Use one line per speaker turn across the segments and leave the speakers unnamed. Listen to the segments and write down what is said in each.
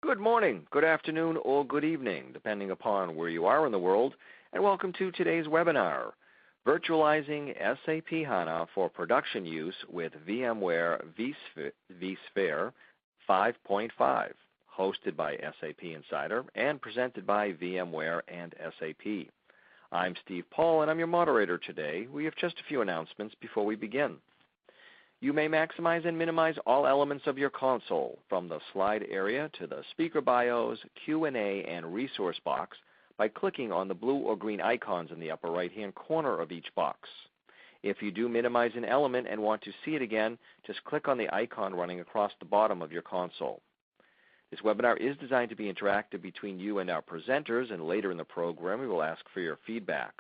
Good morning, good afternoon, or good evening, depending upon where you are in the world, and welcome to today's webinar, Virtualizing SAP HANA for Production Use with VMware vSphere 5.5, hosted by SAP Insider and presented by VMware and SAP. I'm Steve Paul, and I'm your moderator today. We have just a few announcements before we begin. You may maximize and minimize all elements of your console, from the slide area to the speaker bios, Q&A, and resource box by clicking on the blue or green icons in the upper right-hand corner of each box. If you do minimize an element and want to see it again, just click on the icon running across the bottom of your console. This webinar is designed to be interactive between you and our presenters, and later in the program we will ask for your feedback.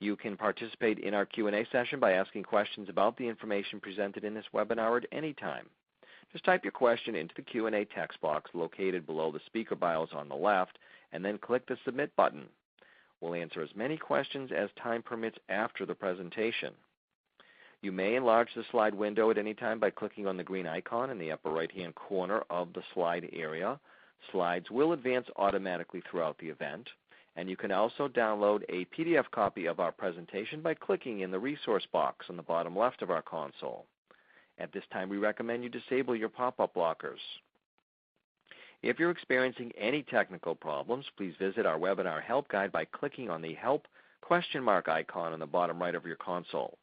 You can participate in our Q&A session by asking questions about the information presented in this webinar at any time. Just type your question into the Q&A text box located below the speaker bios on the left, and then click the Submit button. We'll answer as many questions as time permits after the presentation. You may enlarge the slide window at any time by clicking on the green icon in the upper right-hand corner of the slide area. Slides will advance automatically throughout the event. And you can also download a PDF copy of our presentation by clicking in the resource box on the bottom left of our console. At this time, we recommend you disable your pop-up blockers. If you're experiencing any technical problems, please visit our webinar help guide by clicking on the Help icon on the bottom right of your console.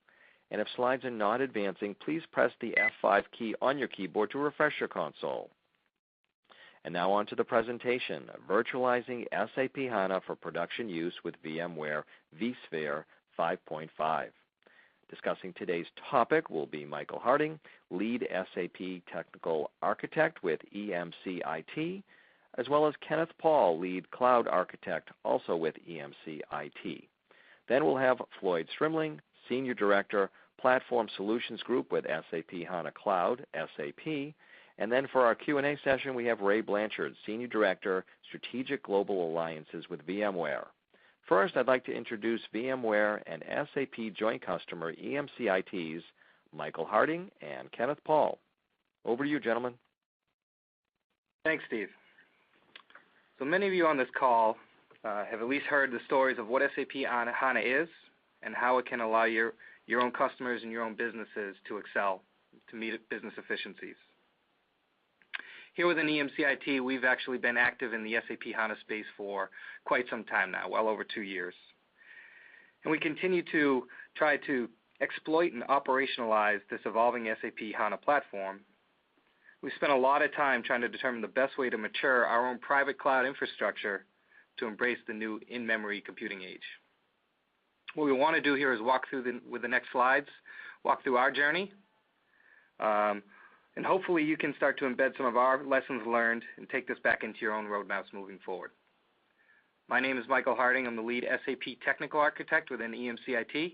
And if slides are not advancing, please press the F5 key on your keyboard to refresh your console. And now on to the presentation, Virtualizing SAP HANA for Production Use with VMware vSphere 5.5. Discussing today's topic will be Michael Harding, Lead SAP Technical Architect with EMC IT, as well as Kenneth Paul, Lead Cloud Architect, also with EMC IT. Then we'll have Floyd Strimling, Senior Director, Platform Solutions Group with SAP HANA Cloud, SAP. And then for our Q&A session, we have Ray Blanchard, Senior Director, Strategic Global Alliances with VMware. First, I'd like to introduce VMware and SAP joint customer EMC IT's Michael Harding and Kenneth Paul. Over to you, gentlemen.
Thanks, Steve. So many of you on this call have at least heard the stories of what SAP HANA is and how it can allow your own customers and your own businesses to excel, to meet business efficiencies. Here within EMC IT, we've actually been active in the SAP HANA space for quite some time now, well over 2 years. And we continue to try to exploit and operationalize this evolving SAP HANA platform. We spent a lot of time trying to determine the best way to mature our own private cloud infrastructure to embrace the new in-memory computing age. What we want to do here is walk through with the next slides, walk through our journey, and hopefully you can start to embed some of our lessons learned and take this back into your own roadmaps moving forward. My name is Michael Harding. I'm the lead SAP Technical Architect within EMC IT.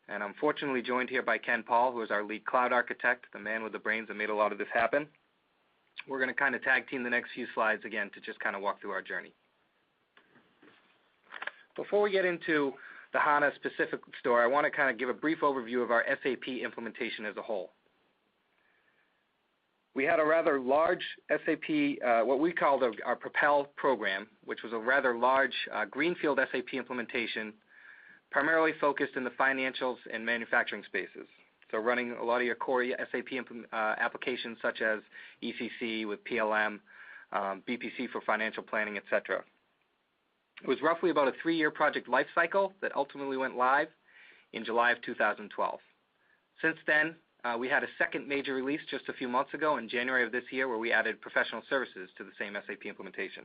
And I'm fortunately joined here by Ken Paul, who is our lead Cloud Architect, the man with the brains that made a lot of this happen. We're going to kind of tag team the next few slides again to just kind of walk through our journey. Before we get into the HANA specific story, I want to kind of give a brief overview of our SAP implementation as a whole. We had a rather large SAP, what we called our PROPEL program, which was a rather large greenfield SAP implementation, primarily focused in the financials and manufacturing spaces. So running a lot of your core SAP applications such as ECC with PLM, BPC for financial planning, etc. It was roughly about a 3-year project life cycle that ultimately went live in July of 2012. Since then, we had a second major release just a few months ago in January of this year where we added professional services to the same SAP implementation.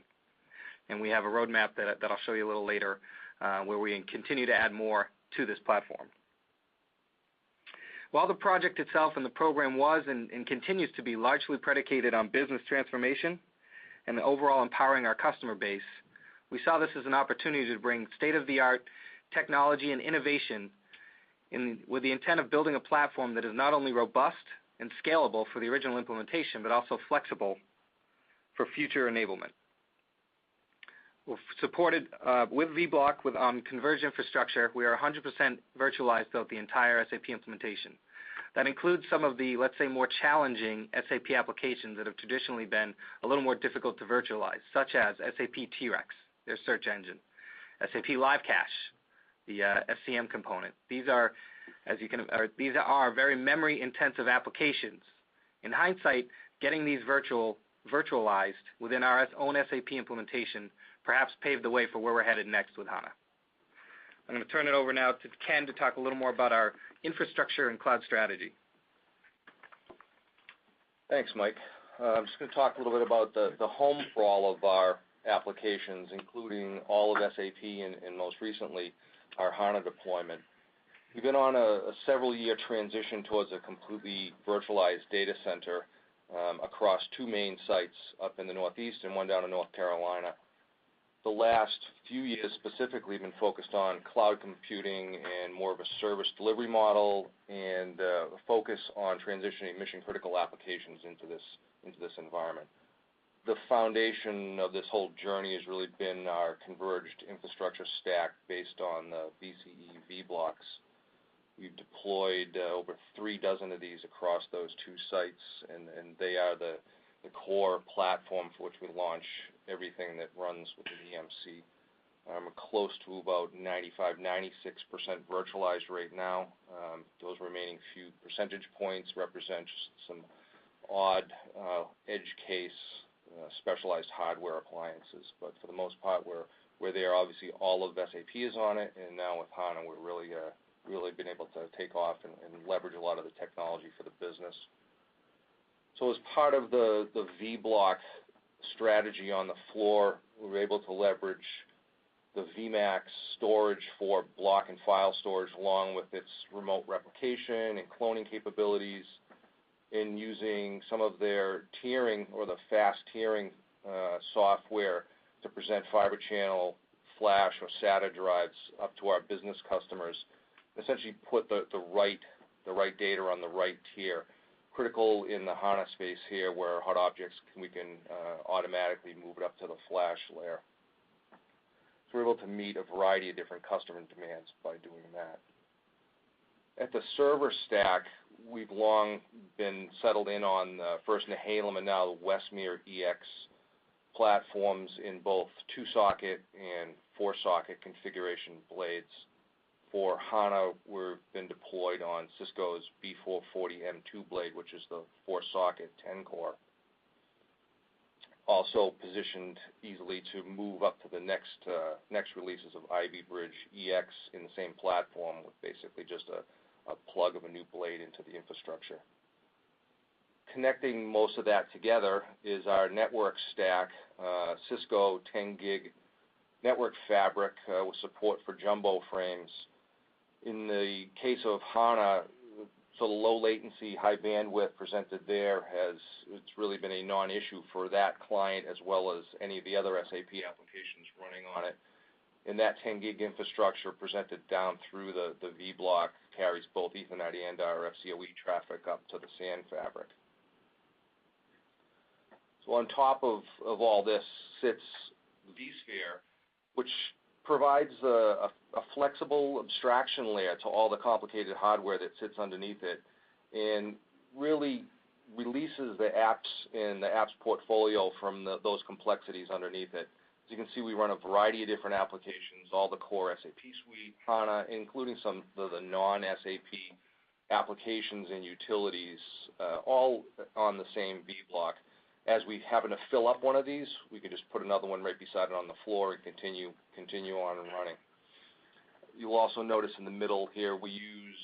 And we have a roadmap that I'll show you a little later where we continue to add more to this platform. While the project itself and the program was and continues to be largely predicated on business transformation and overall empowering our customer base, we saw this as an opportunity to bring state-of-the-art technology and innovation with the intent of building a platform that is not only robust and scalable for the original implementation, but also flexible for future enablement. We're supported with VBlock on converged infrastructure. We are 100% virtualized throughout the entire SAP implementation. That includes some of the, let's say, more challenging SAP applications that have traditionally been a little more difficult to virtualize, such as SAP T-Rex, their search engine, SAP Live Cache, the SCM component. These are very memory-intensive applications. In hindsight, getting these virtualized within our own SAP implementation perhaps paved the way for where we're headed next with HANA. I'm going to turn it over now to Ken to talk a little more about our infrastructure and cloud strategy.
Thanks, Mike. I'm just going to talk a little bit about the home for all of our applications, including all of SAP and most recently our HANA deployment. We've been on a several-year transition towards a completely virtualized data center across two main sites up in the Northeast and one down in North Carolina. The last few years specifically have been focused on cloud computing and more of a service delivery model and a focus on transitioning mission-critical applications into this environment. The foundation of this whole journey has really been our converged infrastructure stack based on the VCE VBlocks. We've deployed over 36 of these across those two sites, and they are the core platform for which we launch everything that runs with the EMC. We're close to about 95-96% virtualized right now. Those remaining few percentage points represent some odd edge case specialized hardware appliances, but for the most part we're there. Obviously all of SAP is on it, and now with HANA we're really been able to take off and leverage a lot of the technology for the business. So as part of the VBlock strategy on the floor, we were able to leverage the VMax storage for block and file storage along with its remote replication and cloning capabilities, in using some of their tiering or the fast tiering software to present fiber channel, flash, or SATA drives up to our business customers, essentially put the right data on the right tier. Critical in the HANA space here where hot objects, we can automatically move it up to the flash layer. So we're able to meet a variety of different customer demands by doing that. At the server stack, we've long been settled in on first Nehalem and now the Westmere EX platforms in both 2-socket and 4-socket configuration blades. For HANA, we've been deployed on Cisco's B440M2 blade, which is the 4-socket 10-core. Also positioned easily to move up to the next releases of Ivy Bridge EX in the same platform with basically just a plug of a new blade into the infrastructure. Connecting most of that together is our network stack, Cisco 10-gig network fabric with support for jumbo frames. In the case of HANA, so the low latency, high bandwidth presented there it's really been a non-issue for that client as well as any of the other SAP applications running on it. And that 10-gig infrastructure presented down through the VBlock carries both Ethernet and RFCOE traffic up to the SAN fabric. So on top of all this sits vSphere, which provides a flexible abstraction layer to all the complicated hardware that sits underneath it and really releases the apps and the apps portfolio from those complexities underneath it. As you can see, we run a variety of different applications, all the core SAP suite, HANA, including some of the non-SAP applications and utilities, all on the same VBlock. As we happen to fill up one of these, we can just put another one right beside it on the floor and continue on and running. You'll also notice in the middle here we use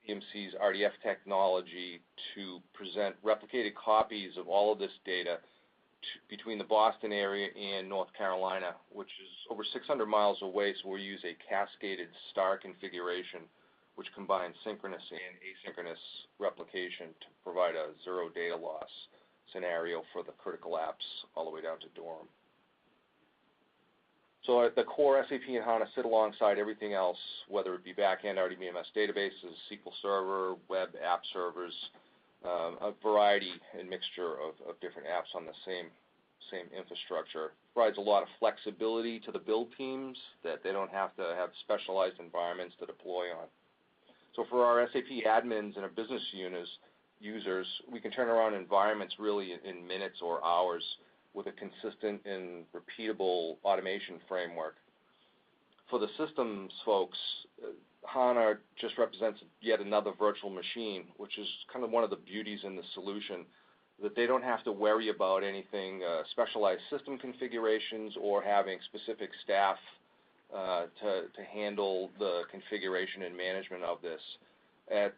EMC's RDF technology to present replicated copies of all of this data between the Boston area and North Carolina, which is over 600 miles away, so we use a cascaded star configuration which combines synchronous and asynchronous replication to provide a zero data loss scenario for the critical apps all the way down to Durham. So at the core SAP and HANA sit alongside everything else, whether it be back-end RDBMS databases, SQL Server, web app servers, a variety and mixture of different apps on the same infrastructure. Provides a lot of flexibility to the build teams that they don't have to have specialized environments to deploy on. So for our SAP admins and our business users, we can turn around environments really in minutes or hours with a consistent and repeatable automation framework. For the systems folks, HANA just represents yet another virtual machine, which is kind of one of the beauties in the solution, that they don't have to worry about anything, specialized system configurations or having specific staff to handle the configuration and management of this. It's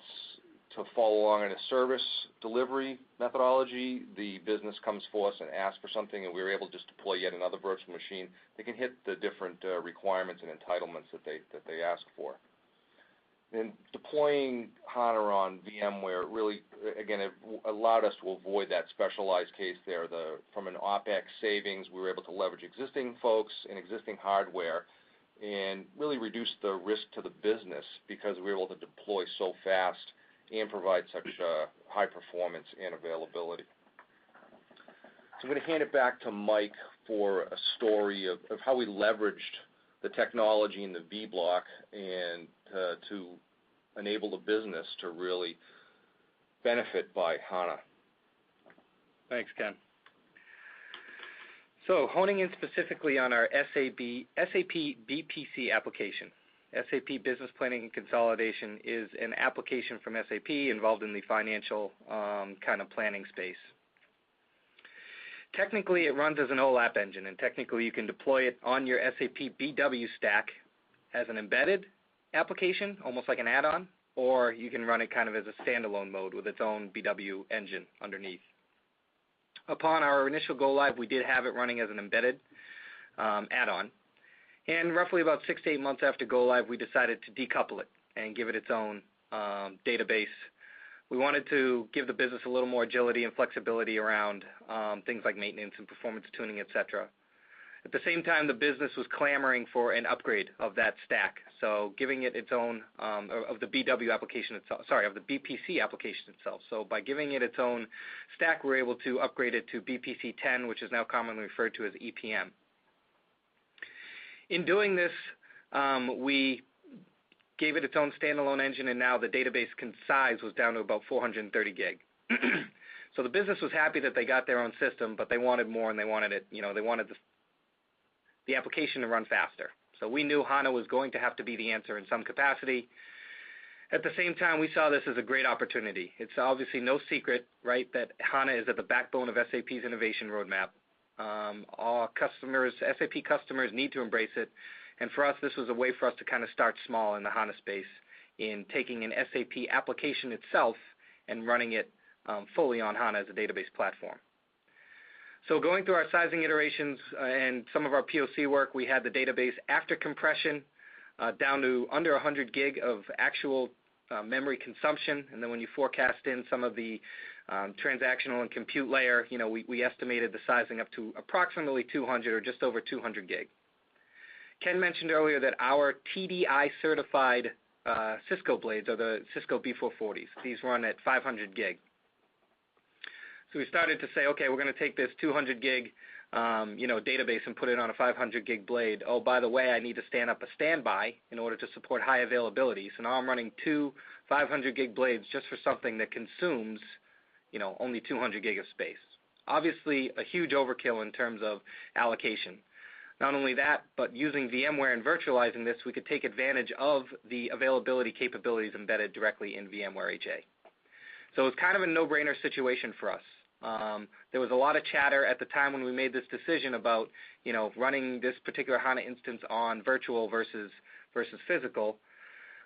to follow along in a service delivery methodology. The business comes for us and asks for something, and we're able to just deploy yet another virtual machine. They can hit the different requirements and entitlements that they ask for. And deploying HANA on VMware really, again, it allowed us to avoid that specialized case there. From an OPEX savings, we were able to leverage existing folks and existing hardware and really reduce the risk to the business because we were able to deploy so fast and provide such high performance and availability. So I'm going to hand it back to Mike for a story of how we leveraged the technology in the VBlock and to enable the business to really benefit by HANA.
Thanks, Ken. So honing in specifically on our SAP BPC application. SAP Business Planning and Consolidation is an application from SAP involved in the financial kind of planning space. Technically, it runs as an OLAP engine, and technically you can deploy it on your SAP BW stack as an embedded application, almost like an add-on, or you can run it kind of as a standalone mode with its own BW engine underneath. Upon our initial go-live, we did have it running as an embedded add-on. And roughly about 6 to 8 months after go-live, we decided to decouple it and give it its own database. We wanted to give the business a little more agility and flexibility around things like maintenance and performance tuning, etc. At the same time, the business was clamoring for an upgrade of that stack, so giving it its own, of the BW application itself, of the BPC application itself. So by giving it its own stack, we're able to upgrade it to BPC 10, which is now commonly referred to as EPM. In doing this, we gave it its own standalone engine, and now the database size was down to about 430 gig. So the business was happy that they got their own system, but they wanted more, and they wanted it, they wanted the application to run faster. So we knew HANA was going to have to be the answer in some capacity. At the same time, we saw this as a great opportunity. It's obviously no secret, right, that HANA is at the backbone of SAP's innovation roadmap. All customers, SAP customers need to embrace it, and for us, this was a way for us to kind of start small in the HANA space in taking an SAP application itself and running it fully on HANA as a database platform. So going through our sizing iterations and some of our POC work, we had the database after compression down to under 100 gig of actual memory consumption, and then when you forecast in some of the transactional and compute layer, we estimated the sizing up to approximately 200 or just over 200 gig. Ken mentioned earlier that our TDI certified Cisco blades are the Cisco B440s. These run at 500 gig. So we started to say, okay, we're going to take this 200 gig database and put it on a 500 gig blade. Oh, by the way, I need to stand up a standby in order to support high availability. So now I'm running two 500 gig blades just for something that consumes only 200 gig of space. Obviously, a huge overkill in terms of allocation. Not only that, but using VMware and virtualizing this, we could take advantage of the availability capabilities embedded directly in VMware HA. So it was kind of a no-brainer situation for us. There was a lot of chatter at the time when we made this decision about, running this particular HANA instance on virtual versus physical.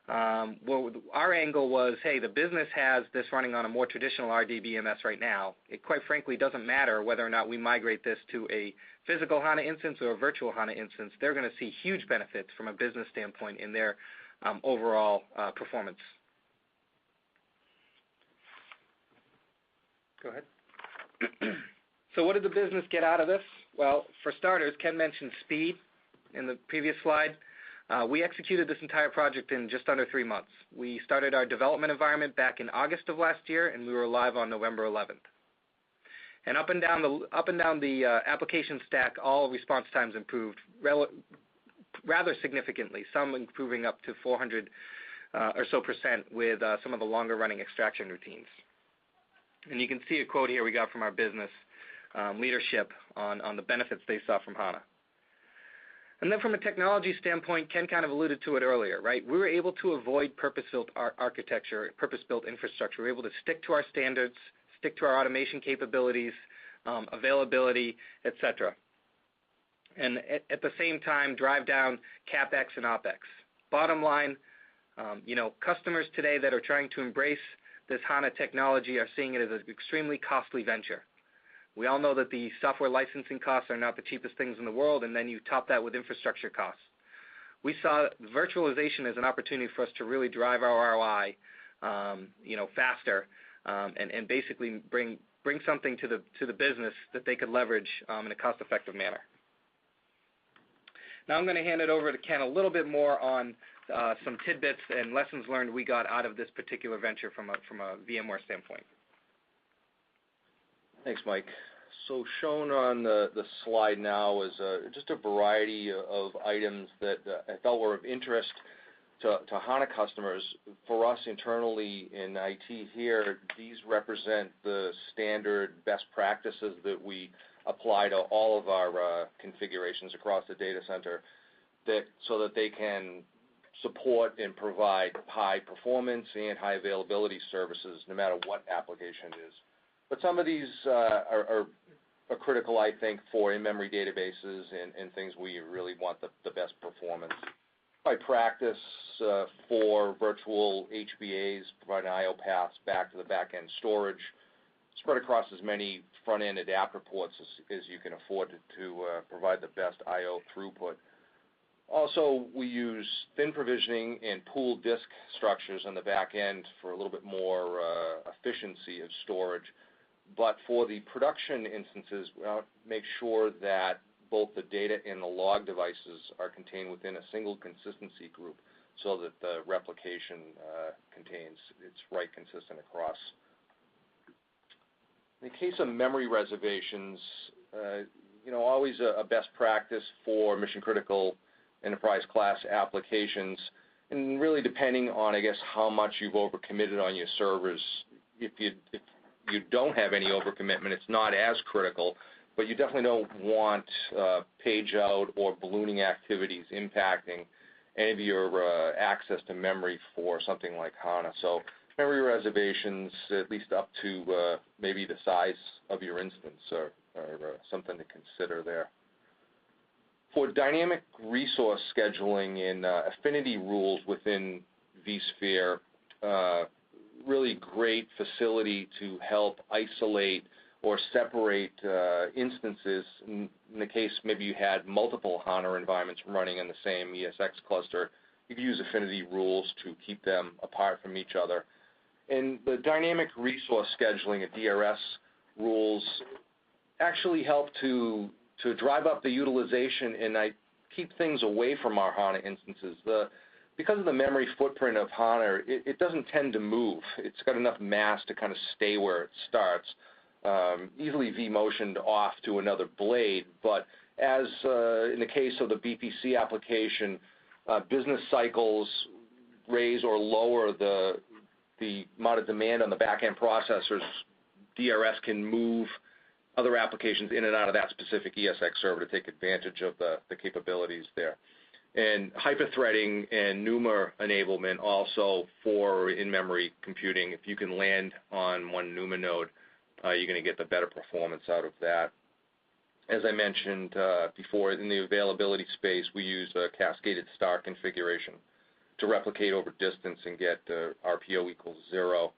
Our angle was, hey, the business has this running on a more traditional RDBMS right now. It quite frankly doesn't matter whether or not we migrate this to a physical HANA instance or a virtual HANA instance. They're going to see huge benefits from a business standpoint in their overall performance. Go ahead. So what did the business get out of this? Well, for starters, Ken mentioned speed in the previous slide. We executed this entire project in just under 3 months. We started our development environment back in August of last year, and we were live on November 11th. And up and down the application stack, all response times improved rather significantly. Some improving up to 400 or so percent with some of the longer running extraction routines. And you can see a quote here we got from our business leadership on the benefits they saw from HANA. And then from a technology standpoint, Ken kind of alluded to it earlier, right? We were able to avoid purpose-built architecture, purpose-built infrastructure. We were able to stick to our standards, stick to our automation capabilities, availability, etc. And at the same time, drive down CAPEX and OPEX. Bottom line, customers today that are trying to embrace this HANA technology are seeing it as an extremely costly venture. We all know that the software licensing costs are not the cheapest things in the world, and then you top that with infrastructure costs. We saw virtualization as an opportunity for us to really drive our ROI, faster, and basically bring something to the business that they could leverage in a cost-effective manner. Now I'm going to hand it over to Ken a little bit more on some tidbits and lessons learned we got out of this particular venture from a VMware standpoint.
Thanks, Mike. So shown on the slide now is just a variety of items that I felt were of interest to HANA customers. For us internally in IT here, these represent the standard best practices that we apply to all of our configurations across the data center so that they can support and provide high performance and high availability services no matter what application it is. But some of these are critical, I think, for in-memory databases and things where you really want the best performance. By practice, for virtual HBAs, providing I/O paths back to the back-end storage, spread across as many front-end adapter ports as you can afford to provide the best I/O throughput. Also, we use thin provisioning and pooled disk structures on the back end for a little bit more efficiency of storage. But for the production instances, we'll make sure that both the data and the log devices are contained within a single consistency group so that the replication it's right consistent across. In the case of memory reservations, always a best practice for mission-critical enterprise class applications, and really depending on, I guess, how much you've overcommitted on your servers. If you don't have any overcommitment, it's not as critical, but you definitely don't want page out or ballooning activities impacting any of your access to memory for something like HANA. So memory reservations, at least up to maybe the size of your instance, are something to consider there. For dynamic resource scheduling and affinity rules within vSphere, really great facility to help isolate or separate instances. In the case maybe you had multiple HANA environments running in the same ESX cluster, you could use affinity rules to keep them apart from each other. And the dynamic resource scheduling at DRS rules actually help to drive up the utilization and keep things away from our HANA instances. Because of the memory footprint of HANA, it doesn't tend to move. It's got enough mass to kind of stay where it starts, easily vMotioned off to another blade. But as in the case of the BPC application, business cycles raise or lower the amount of demand on the back-end processors, DRS can move other applications in and out of that specific ESX server to take advantage of the capabilities there. And hyperthreading and NUMA enablement also for in-memory computing. If you can land on one NUMA node, you're going to get the better performance out of that. As I mentioned before, in the availability space, we use a cascaded star configuration to replicate over distance and get RPO equals 0.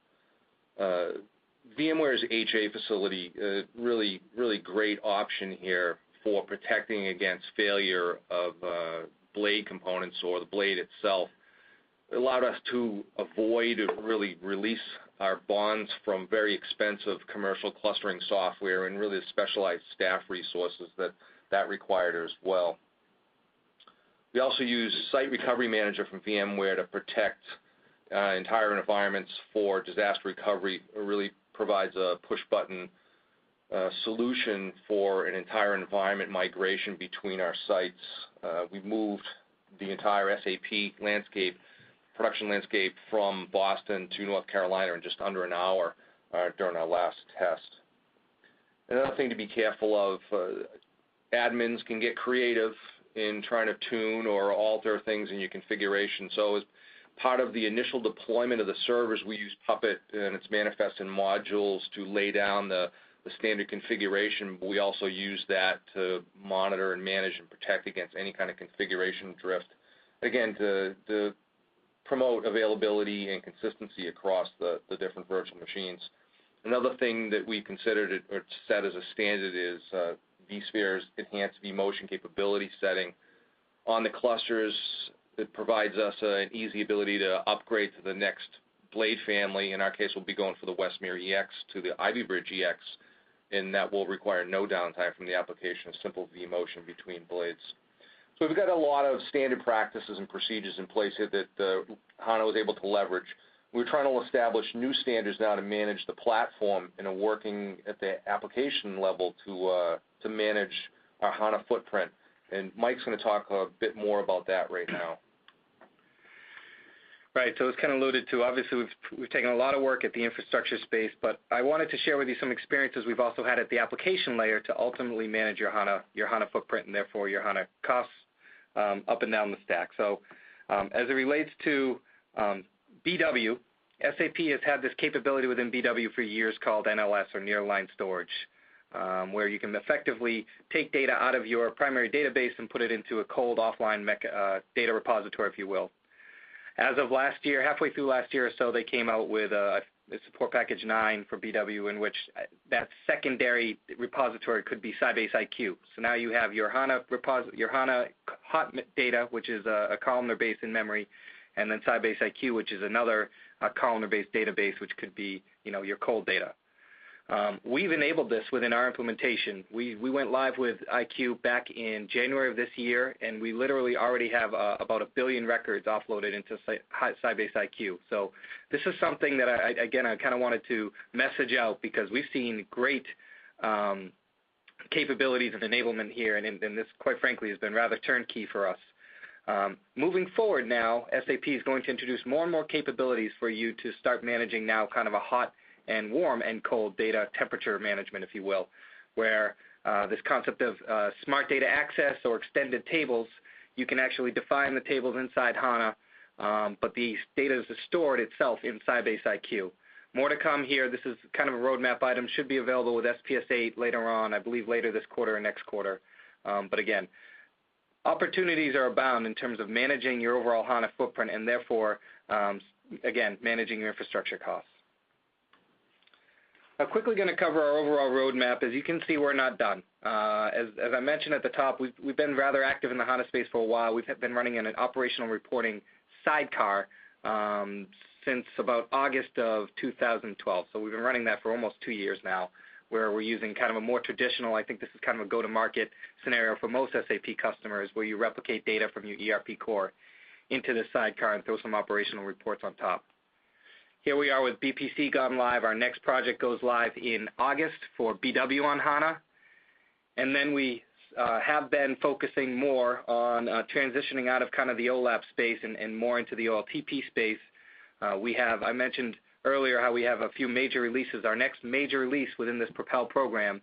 VMware's HA facility, really great option here for protecting against failure of blade components or the blade itself. It allowed us to avoid really release our bonds from very expensive commercial clustering software and really the specialized staff resources that required as well. We also use Site Recovery Manager from VMware to protect entire environments for disaster recovery. It really provides a push-button solution for an entire environment migration between our sites. We've moved the entire SAP landscape production landscape from Boston to North Carolina in just under an hour during our last test. Another thing to be careful of, admins can get creative in trying to tune or alter things in your configuration. So as part of the initial deployment of the servers, we use Puppet, and it's manifest in modules to lay down the standard configuration. But we also use that to monitor and manage and protect against any kind of configuration drift, again, to promote availability and consistency across the different virtual machines. Another thing that we considered or set as a standard is vSphere's enhanced vMotion capability setting. On the clusters, it provides us an easy ability to upgrade to the next blade family. In our case, we'll be going for the Westmere EX to the Ivy Bridge EX, and that will require no downtime from the application of simple vMotion between blades. So we've got a lot of standard practices and procedures in place here that HANA was able to leverage. We're trying to establish new standards now to manage the platform and are working at the application level to manage our HANA footprint. And Mike's going to talk a bit more about that right now.
Right, so it's kind of alluded to. Obviously, we've taken a lot of work at the infrastructure space, but I wanted to share with you some experiences we've also had at the application layer to ultimately manage your HANA footprint and therefore your HANA costs up and down the stack. So as it relates to BW, SAP has had this capability within BW for years called NLS, or nearline storage, where you can effectively take data out of your primary database and put it into a cold offline data repository, if you will. As of last year, halfway through last year or so, they came out with a support package 9 for BW, in which that secondary repository could be Sybase IQ. So now you have your HANA hot data, which is a columnar base in memory, and then Sybase IQ, which is another columnar-based database, which could be, your cold data. We've enabled this within our implementation. We went live with IQ back in January of this year, and we literally already have about 1 billion records offloaded into Sybase IQ. So this is something that, I kind of wanted to message out because we've seen great capabilities and enablement here, and this, quite frankly, has been rather turnkey for us. Moving forward now, SAP is going to introduce more and more capabilities for you to start managing now kind of a hot and warm and cold data temperature management, if you will, where this concept of smart data access or extended tables, you can actually define the tables inside HANA, but the data is stored itself in Sybase IQ. More to come here. This is kind of a roadmap item, should be available with SPS 8 later on, I believe later this quarter or next quarter. But again, opportunities are abound in terms of managing your overall HANA footprint and therefore, again, managing your infrastructure costs. I'm quickly going to cover our overall roadmap. As you can see, we're not done. As I mentioned at the top, we've been rather active in the HANA space for a while. We've been running an operational reporting sidecar since about August of 2012. So we've been running that for almost 2 years now, where we're using kind of a more traditional, I think this is kind of a go-to-market scenario for most SAP customers, where you replicate data from your ERP core into this sidecar and throw some operational reports on top. Here we are with BPC gone live. Our next project goes live in August for BW on HANA. And then we have been focusing more on transitioning out of kind of the OLAP space and more into the OLTP space. I mentioned earlier how we have a few major releases. Our next major release within this PROPEL program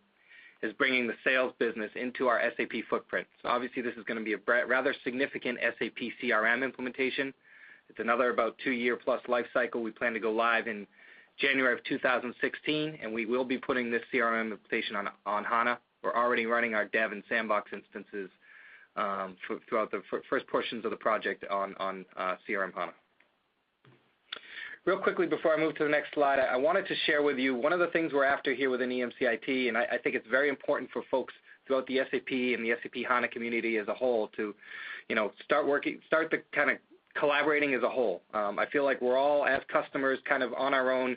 is bringing the sales business into our SAP footprint. So obviously this is going to be a rather significant SAP CRM implementation. It's another about 2-year plus life cycle. We plan to go live in January of 2016, and we will be putting this CRM implementation on HANA. We're already running our dev and sandbox instances throughout the first portions of the project on CRM HANA. Real quickly before I move to the next slide, I wanted to share with you one of the things we're after here within EMC IT, and I think it's very important for folks throughout the SAP and the SAP HANA community as a whole to, start the kind of collaborating as a whole. I feel like we're all, as customers, kind of on our own,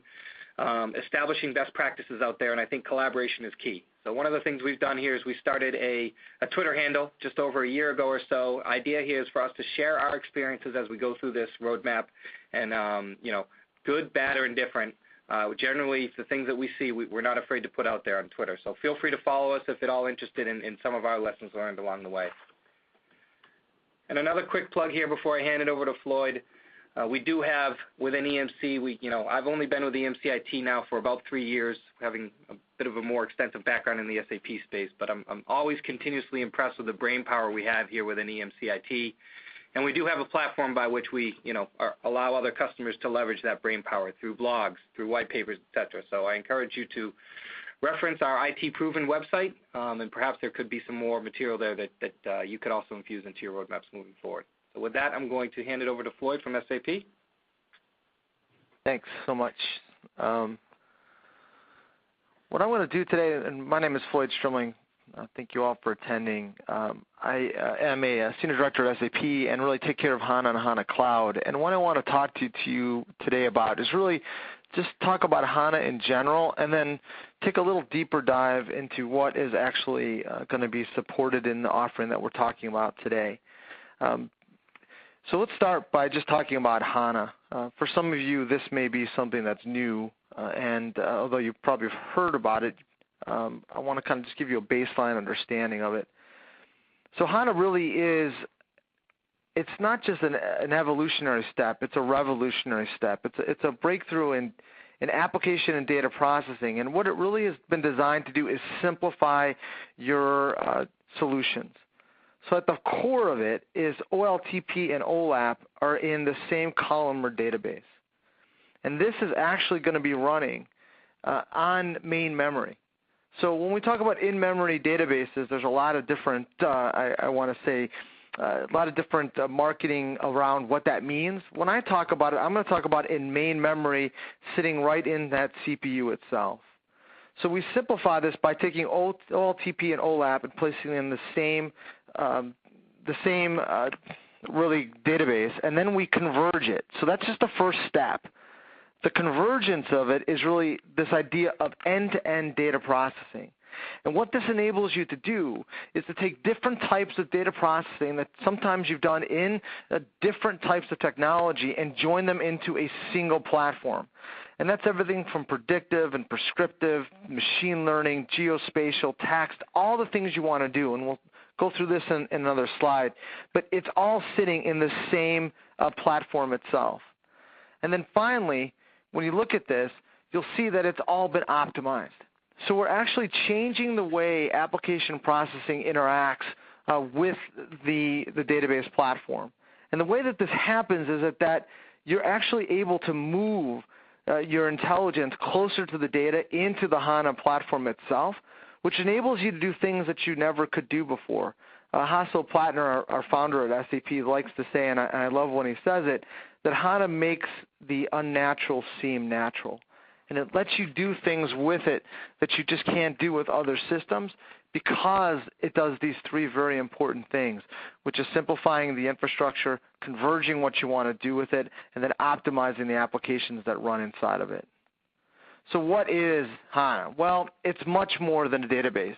establishing best practices out there, and I think collaboration is key. So one of the things we've done here is we started a Twitter handle just over a year ago or so. Idea here is for us to share our experiences as we go through this roadmap, and good, bad, or indifferent. Generally, the things that we see, we're not afraid to put out there on Twitter. So feel free to follow us if at all interested in some of our lessons learned along the way. And another quick plug here before I hand it over to Floyd. We do have within EMC, I've only been with EMC IT now for about 3 years, having a bit of a more extensive background in the SAP space, but I'm always continuously impressed with the brain power we have here within EMC IT. And we do have a platform by which we allow other customers to leverage that brain power through blogs, through white papers, etc. So I encourage you to reference our IT Proven website, and perhaps there could be some more material there that you could also infuse into your roadmaps moving forward. So with that, I'm going to hand it over to Floyd from SAP.
Thanks so much. What I want to do today, and my name is Floyd Strimling. Thank you all for attending. I am a Senior Director at SAP and really take care of HANA and HANA Cloud. And what I want to talk to you today about is really just talk about HANA in general and then take a little deeper dive into what is actually going to be supported in the offering that we're talking about today. So let's start by just talking about HANA. For some of you, this may be something that's new, and although you've probably heard about it, I want to kind of just give you a baseline understanding of it. So HANA really is, it's not just an evolutionary step, it's a revolutionary step. It's a breakthrough in application and data processing, and what it really has been designed to do is simplify your solutions. So at the core of it is OLTP and OLAP are in the same column or database. And this is actually going to be running on main memory. So when we talk about in-memory databases, there's a lot of different, I want to say, a lot of different marketing around what that means. When I talk about it, I'm going to talk about in main memory sitting right in that CPU itself. So we simplify this by taking OLTP and OLAP and placing them in the same really database, and then we converge it. So that's just the first step. The convergence of it is really this idea of end-to-end data processing. And what this enables you to do is to take different types of data processing that sometimes you've done in different types of technology and join them into a single platform. And that's everything from predictive and prescriptive, machine learning, geospatial, text, all the things you want to do. And we'll go through this in another slide. But it's all sitting in the same platform itself. And then finally, when you look at this, you'll see that it's all been optimized. So we're actually changing the way application processing interacts with the database platform. And the way that this happens is that you're actually able to move your intelligence closer to the data into the HANA platform itself, which enables you to do things that you never could do before. Hasso Plattner, our founder at SAP, likes to say, and I love when he says it, that HANA makes the unnatural seem natural. And it lets you do things with it that you just can't do with other systems because it does these three very important things, which is simplifying the infrastructure, converging what you want to do with it, and then optimizing the applications that run inside of it. So what is HANA? Well, it's much more than a database.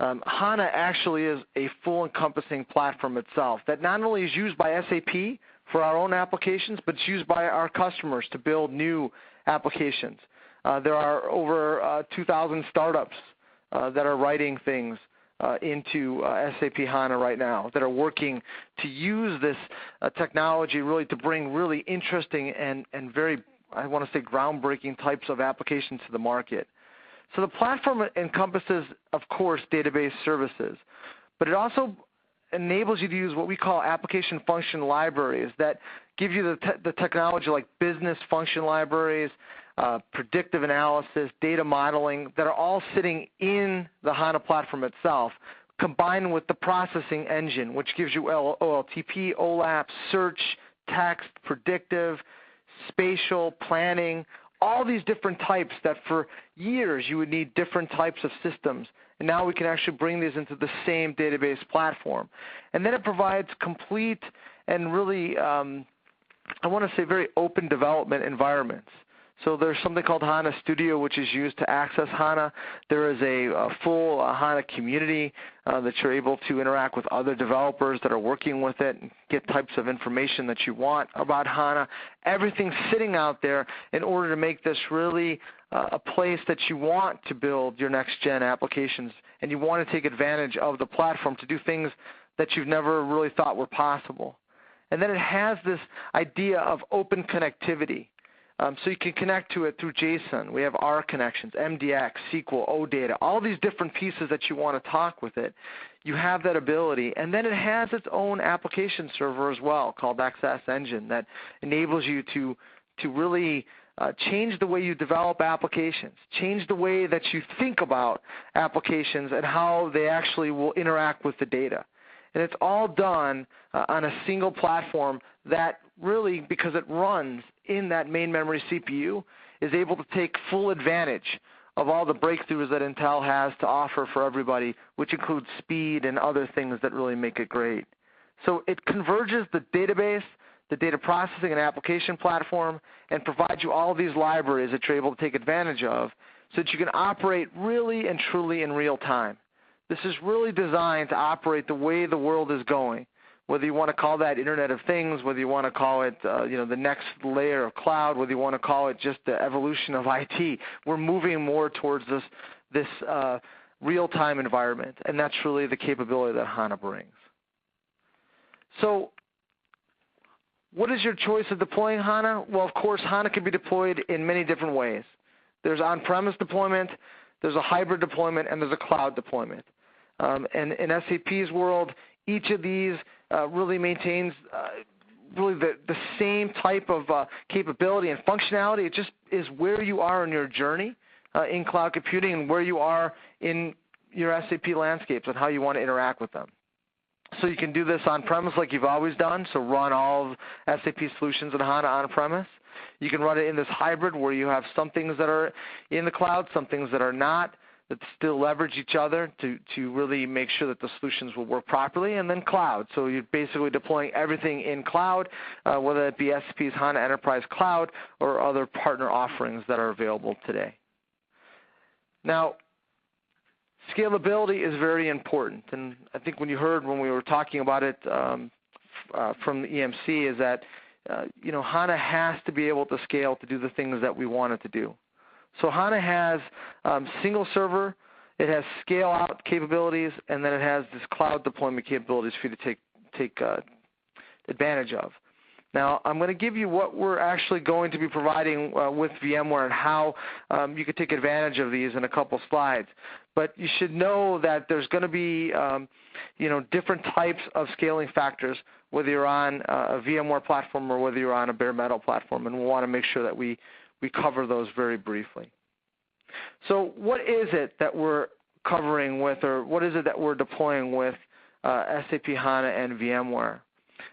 HANA actually is a full encompassing platform itself that not only is used by SAP for our own applications, but it's used by our customers to build new applications. There are over 2,000 startups that are writing things into SAP HANA right now that are working to use this technology really to bring really interesting and very, I want to say, groundbreaking types of applications to the market. So the platform encompasses, of course, database services, but it also enables you to use what we call application function libraries that give you the technology like business function libraries, predictive analysis, data modeling that are all sitting in the HANA platform itself, combined with the processing engine, which gives you OLTP, OLAP, search, text, predictive, spatial, planning, all these different types that for years you would need different types of systems. And now we can actually bring these into the same database platform. And then it provides complete and really, I want to say, very open development environments. So there's something called HANA Studio, which is used to access HANA. There is a full HANA community that you're able to interact with other developers that are working with it and get types of information that you want about HANA. Everything's sitting out there in order to make this really a place that you want to build your next-gen applications, and you want to take advantage of the platform to do things that you've never really thought were possible. And then it has this idea of open connectivity. So you can connect to it through JSON. We have R connections, MDX, SQL, OData, all these different pieces that you want to talk with it. You have that ability. And then it has its own application server as well called XS Engine that enables you to really change the way you develop applications, change the way that you think about applications and how they actually will interact with the data. And it's all done on a single platform that really, because it runs in that main memory CPU, is able to take full advantage of all the breakthroughs that Intel has to offer for everybody, which includes speed and other things that really make it great. So it converges the database, the data processing and application platform, and provides you all of these libraries that you're able to take advantage of so that you can operate really and truly in real time. This is really designed to operate the way the world is going, whether you want to call that Internet of Things, whether you want to call it the next layer of cloud, whether you want to call it just the evolution of IT. We're moving more towards this real-time environment, and that's really the capability that HANA brings. So what is your choice of deploying HANA? Well, of course, HANA can be deployed in many different ways. There's on-premise deployment, there's a hybrid deployment, and there's a cloud deployment. And in SAP's world, each of these really maintains really the same type of capability and functionality. It just is where you are in your journey in cloud computing and where you are in your SAP landscapes and how you want to interact with them. So you can do this on-premise like you've always done, so run all of SAP solutions in HANA on-premise. You can run it in this hybrid where you have some things that are in the cloud, some things that are not, that still leverage each other to really make sure that the solutions will work properly, and then cloud. So you're basically deploying everything in cloud, whether it be SAP's HANA Enterprise Cloud or other partner offerings that are available today. Now, scalability is very important, and I think when you heard when we were talking about it from the EMC is that HANA has to be able to scale to do the things that we want it to do. So HANA has single server, it has scale out capabilities, and then it has this cloud deployment capabilities for you to take advantage of. Now, I'm going to give you what we're actually going to be providing with VMware and how you can take advantage of these in a couple slides. But you should know that there's going to be different types of scaling factors, whether you're on a VMware platform or whether you're on a bare metal platform, and we want to make sure that we cover those very briefly. So what is it that we're covering with, or what is it that we're deploying with SAP HANA and VMware?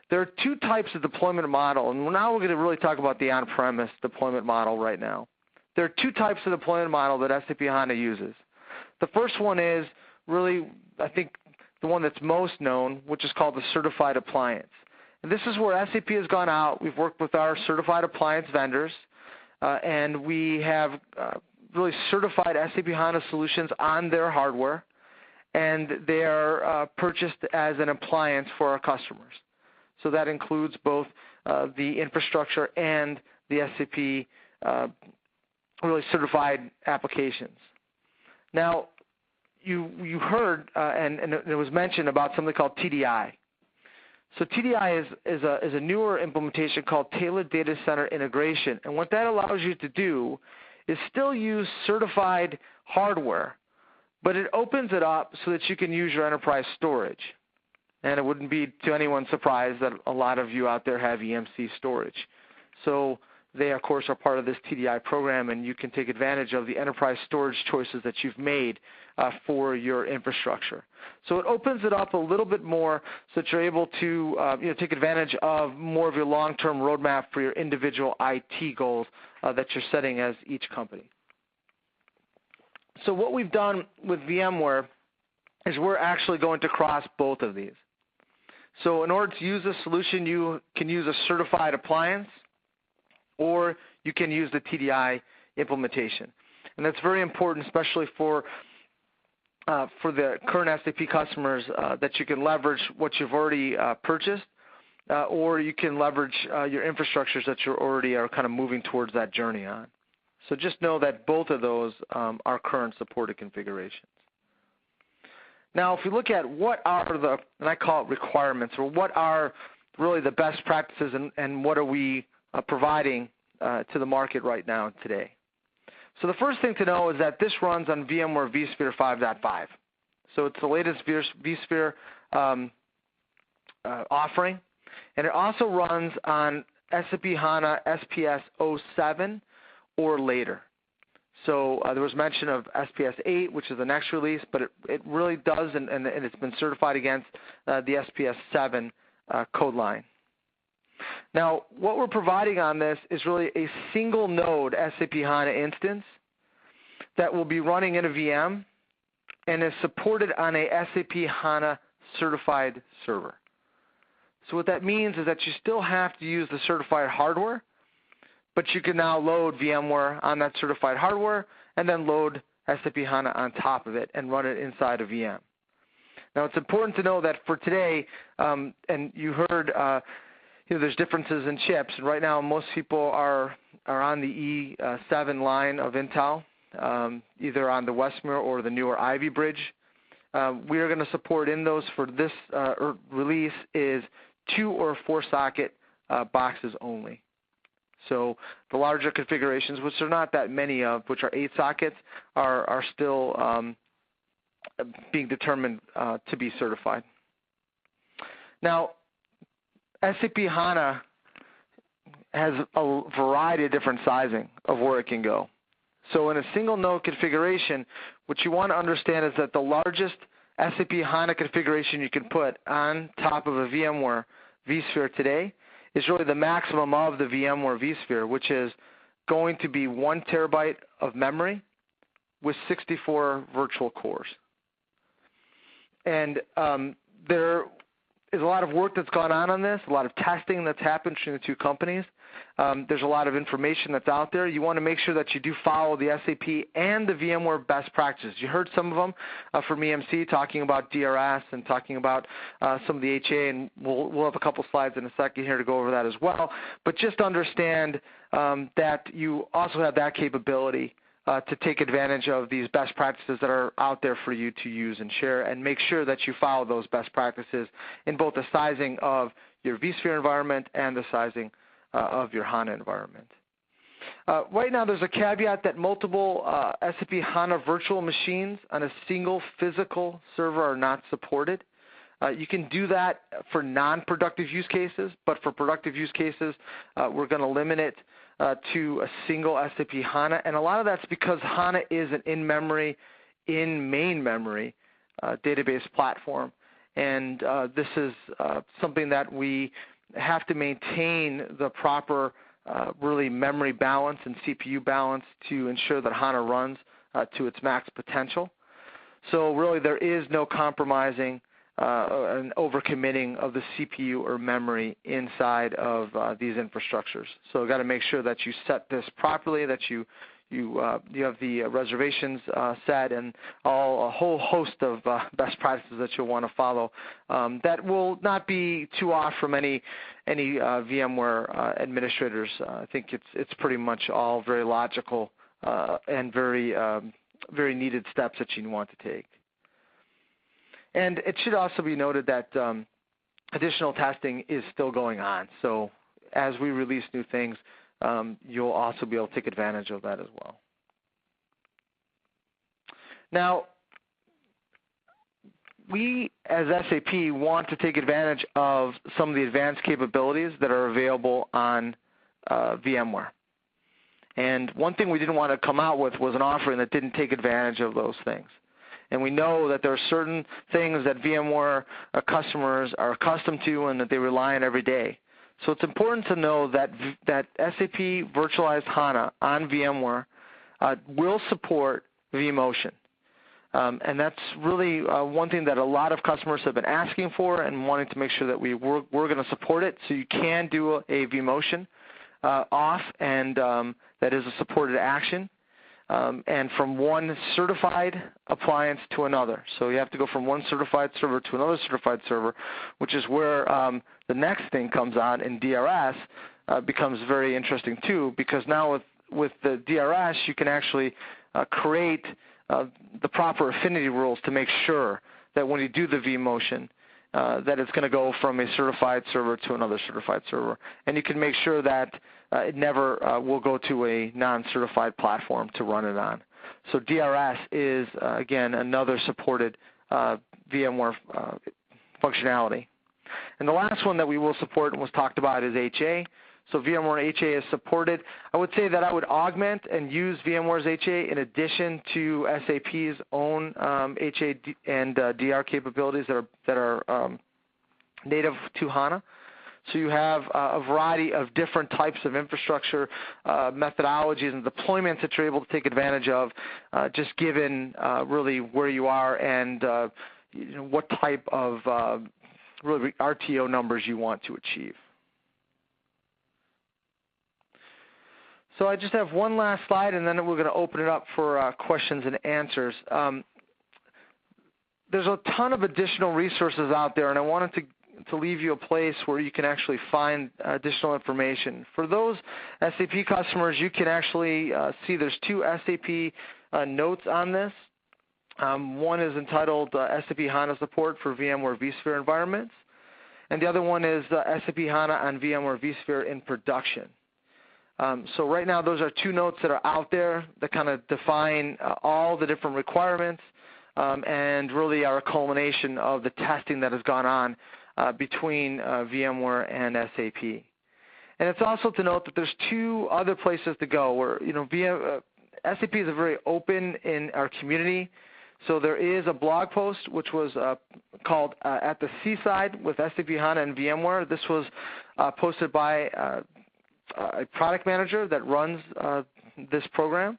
There are two types of deployment model, and now we're going to really talk about the on-premise deployment model right now. There are two types of deployment model that SAP HANA uses. The first one is really, I think, the one that's most known, which is called the certified appliance. And this is where SAP has gone out. We've worked with our certified appliance vendors, and we have really certified SAP HANA solutions on their hardware, and they are purchased as an appliance for our customers. So that includes both the infrastructure and the SAP really certified applications. Now, you heard, and it was mentioned about something called TDI. So TDI is a newer implementation called Tailored Data Center Integration, and what that allows you to do is still use certified hardware, but it opens it up so that you can use your enterprise storage. And it wouldn't be to anyone's surprise that a lot of you out there have EMC storage. So they, of course, are part of this TDI program, and you can take advantage of the enterprise storage choices that you've made for your infrastructure. So it opens it up a little bit more so that you're able to take advantage of more of your long-term roadmap for your individual IT goals that you're setting as each company. So what we've done with VMware is we're actually going to cross both of these. So in order to use this solution, you can use a certified appliance, or you can use the TDI implementation. And that's very important, especially for the current SAP customers, that you can leverage what you've already purchased, or you can leverage your infrastructures that you already are kind of moving towards that journey on. So just know that both of those are current supported configurations. Now, if we look at what are the, and I call it requirements, or what are really the best practices and what are we providing to the market right now today. So the first thing to know is that this runs on VMware vSphere 5.5. So it's the latest vSphere offering, and it also runs on SAP HANA SPS 07 or later. So there was mention of SPS 8, which is the next release, but it really does, and it's been certified against the SPS 7 code line. Now, what we're providing on this is really a single node SAP HANA instance that will be running in a VM and is supported on a SAP HANA certified server. So what that means is that you still have to use the certified hardware, but you can now load VMware on that certified hardware and then load SAP HANA on top of it and run it inside a VM. Now, it's important to know that for today, and you heard there's differences in chips, and right now most people are on the E7 line of Intel, either on the Westmere or the newer Ivy Bridge. We are going to support in those for this release is 2 or 4 socket boxes only. So the larger configurations, which are not that many of, which are 8 sockets, are still being determined to be certified. Now, SAP HANA has a variety of different sizing of where it can go. So in a single node configuration, what you want to understand is that the largest SAP HANA configuration you can put on top of a VMware vSphere today is really the maximum of the VMware vSphere, which is going to be 1 terabyte of memory with 64 virtual cores. And there is a lot of work that's gone on this, a lot of testing that's happened between the two companies. There's a lot of information that's out there. You want to make sure that you do follow the SAP and the VMware best practices. You heard some of them from EMC talking about DRS and talking about some of the HA, and we'll have a couple slides in a second here to go over that as well. But just understand that you also have that capability to take advantage of these best practices that are out there for you to use and share, and make sure that you follow those best practices in both the sizing of your vSphere environment and the sizing of your HANA environment. Right now there's a caveat that multiple SAP HANA virtual machines on a single physical server are not supported. You can do that for non-productive use cases, but for productive use cases, we're going to limit it to a single SAP HANA, and a lot of that's because HANA is an in-memory, in-main memory database platform, and this is something that we have to maintain the proper really memory balance and CPU balance to ensure that HANA runs to its max potential. So really there is no compromising and overcommitting of the CPU or memory inside of these infrastructures. So you've got to make sure that you set this properly, that you have the reservations set, and a whole host of best practices that you'll want to follow that will not be too off from any VMware administrators. I think it's pretty much all very logical and very needed steps that you want to take. And it should also be noted that additional testing is still going on. So as we release new things, you'll also be able to take advantage of that as well. Now, we as SAP want to take advantage of some of the advanced capabilities that are available on VMware. And one thing we didn't want to come out with was an offering that didn't take advantage of those things. And we know that there are certain things that VMware customers are accustomed to and that they rely on every day. So it's important to know that SAP Virtualized HANA on VMware will support vMotion. And that's really one thing that a lot of customers have been asking for and wanting to make sure that we're going to support it. So you can do a vMotion off, and that is a supported action. And from one certified appliance to another. So you have to go from one certified server to another certified server, which is where the next thing comes on, and DRS becomes very interesting too, because now with the DRS you can actually create the proper affinity rules to make sure that when you do the vMotion, that it's going to go from a certified server to another certified server. And you can make sure that it never will go to a non-certified platform to run it on. So DRS is, again, another supported VMware functionality. And the last one that we will support and was talked about is HA. So VMware HA is supported. I would say that I would augment and use VMware's HA in addition to SAP's own HA and DR capabilities that are native to HANA. So you have a variety of different types of infrastructure methodologies and deployments that you're able to take advantage of, just given really where you are and what type of really RTO numbers you want to achieve. So I just have one last slide, and then we're going to open it up for questions and answers. There's a ton of additional resources out there, and I wanted to leave you a place where you can actually find additional information. For those SAP customers, you can actually see there's two SAP notes on this. One is entitled SAP HANA Support for VMware vSphere Environments, and the other one is SAP HANA on VMware vSphere in Production. So right now those are two notes that are out there that kind of define all the different requirements and really are a culmination of the testing that has gone on between VMware and SAP. And it's also to note that there's two other places to go where, SAP is very open in our community. So there is a blog post which was called At the Seaside with SAP HANA and VMware. This was posted by a product manager that runs this program.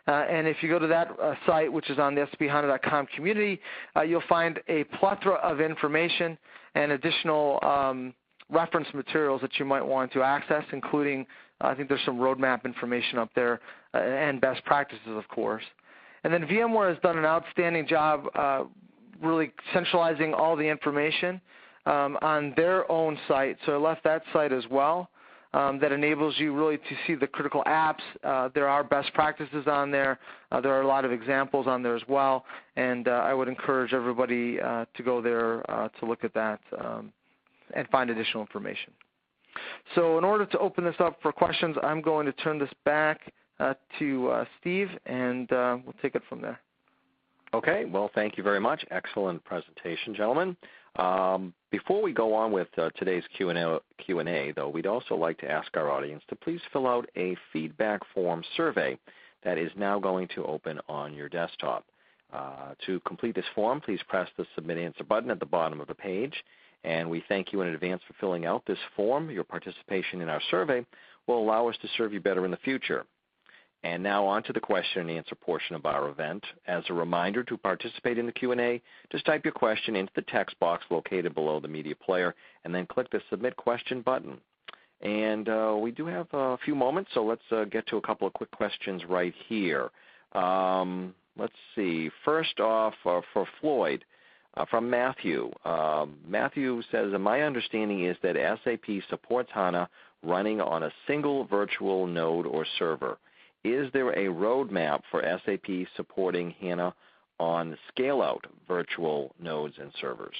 And if you go to that site, which is on the SAPHANA.com community, you'll find a plethora of information and additional reference materials that you might want to access, including I think there's some roadmap information up there and best practices, of course. And then VMware has done an outstanding job really centralizing all the information on their own site. So I left that site as well. That enables you really to see the critical apps. There are best practices on there. There are a lot of examples on there as well, and I would encourage everybody to go there to look at that and find additional information. So in order to open this up for questions, I'm going to turn this back to Steve, and we'll take it from there.
Okay, well, thank you very much. Excellent presentation, gentlemen. Before we go on with today's Q&A, though, we'd also like to ask our audience to please fill out a feedback form survey that is now going to open on your desktop. To complete this form, please press the Submit Answer button at the bottom of the page, and we thank you in advance for filling out this form. Your participation in our survey will allow us to serve you better in the future. And now on to the question and answer portion of our event. As a reminder, to participate in the Q&A, just type your question into the text box located below the media player and then click the Submit Question button. And we do have a few moments, so let's get to a couple of quick questions right here. Let's see. First off, for Floyd, from Matthew. Matthew says, my understanding is that SAP supports HANA running on a single virtual node or server. Is there a roadmap for SAP supporting HANA on scale-out virtual nodes and servers?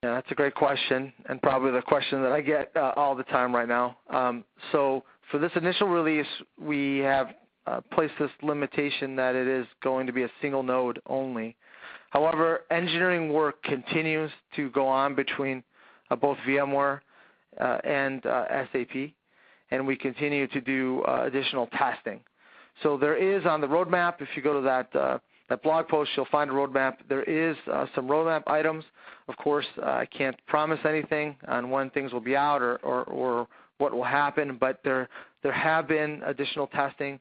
Yeah, that's a great question, and probably the question that I get all the time right now. So for this initial release, we have placed this limitation that it is going to be a single node only. However, engineering work continues to go on between both VMware and SAP. And we continue to do additional testing. So there is on the roadmap, if you go to that blog post, you'll find a roadmap. There is some roadmap items. Of course, I can't promise anything on when things will be out or what will happen, but there have been additional testing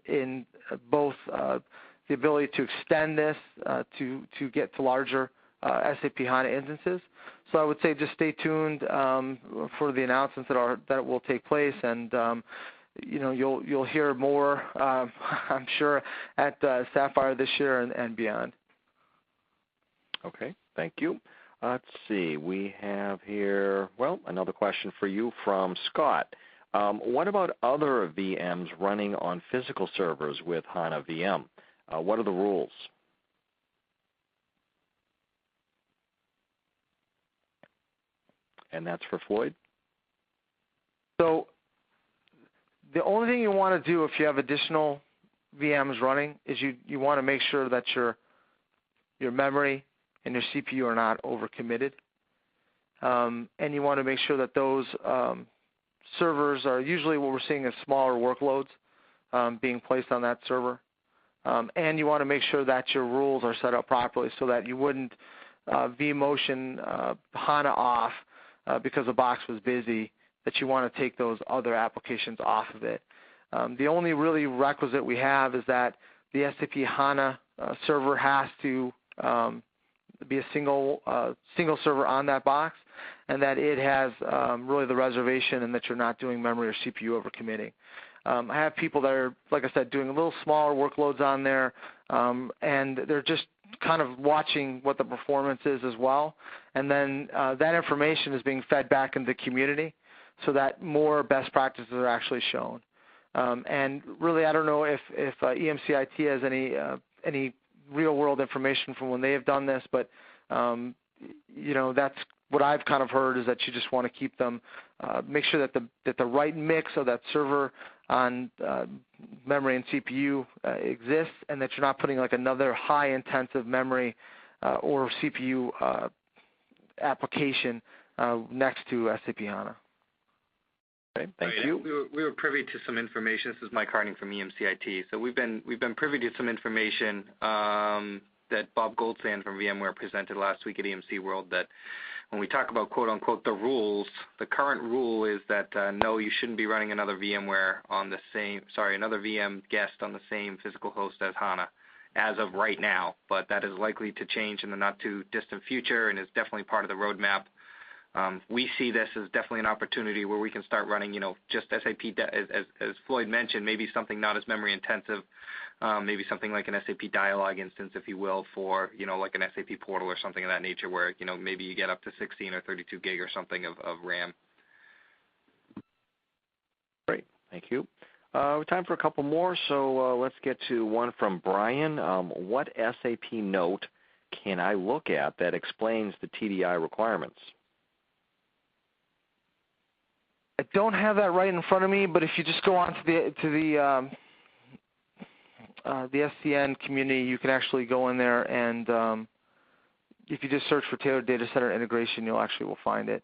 in both the ability to extend this to get to larger SAP HANA instances. So I would say just stay tuned for the announcements that will take place, and you'll hear more, I'm sure, at Sapphire this year and beyond.
Okay, thank you. Let's see. We have here, well, another question for you from Scott. What about other VMs running on physical servers with HANA VM? What are the rules? And that's for Floyd?
So the only thing you want to do if you have additional VMs running is you want to make sure that your memory and your CPU are not overcommitted. And you want to make sure that those servers are usually what we're seeing as smaller workloads being placed on that server. And you want to make sure that your rules are set up properly so that you wouldn't vMotion HANA off because the box was busy, that you want to take those other applications off of it. The only really requisite we have is that the SAP HANA server has to be a single server on that box, and that it has really the reservation and that you're not doing memory or CPU overcommitting. I have people that are, like I said, doing a little smaller workloads on there, and they're just kind of watching what the performance is as well. And then that information is being fed back into the community so that more best practices are actually shown. And really, I don't know if EMC IT has any real-world information from when they have done this, but that's what I've kind of heard is that you just want to keep them, make sure that the right mix of that server on memory and CPU exists, and that you're not putting like another high-intensive memory or CPU application next to SAP HANA.
Okay, thank you.
We were privy to some information. This is Mike Harding from EMC IT. So we've been privy to some information that Bob Goldsand from VMware presented last week at EMC World, that when we talk about quote unquote the rules, the current rule is that no, you shouldn't be running another VMware on the same, another VM guest on the same physical host as HANA as of right now, but that is likely to change in the not too distant future and is definitely part of the roadmap. We see this as definitely an opportunity where we can start running, just SAP, as Floyd mentioned, maybe something not as memory intensive, maybe something like an SAP Dialog instance, if you will, for, like an SAP portal or something of that nature where, maybe you get up to 16 or 32 gig or something of RAM.
Great, thank you. Time for a couple more, so let's get to one from Brian. What SAP note can I look at that explains the TDI requirements?
I don't have that right in front of me, but if you just go on to the SCN community, you can actually go in there, and if you just search for tailored data center integration, you'll will find it.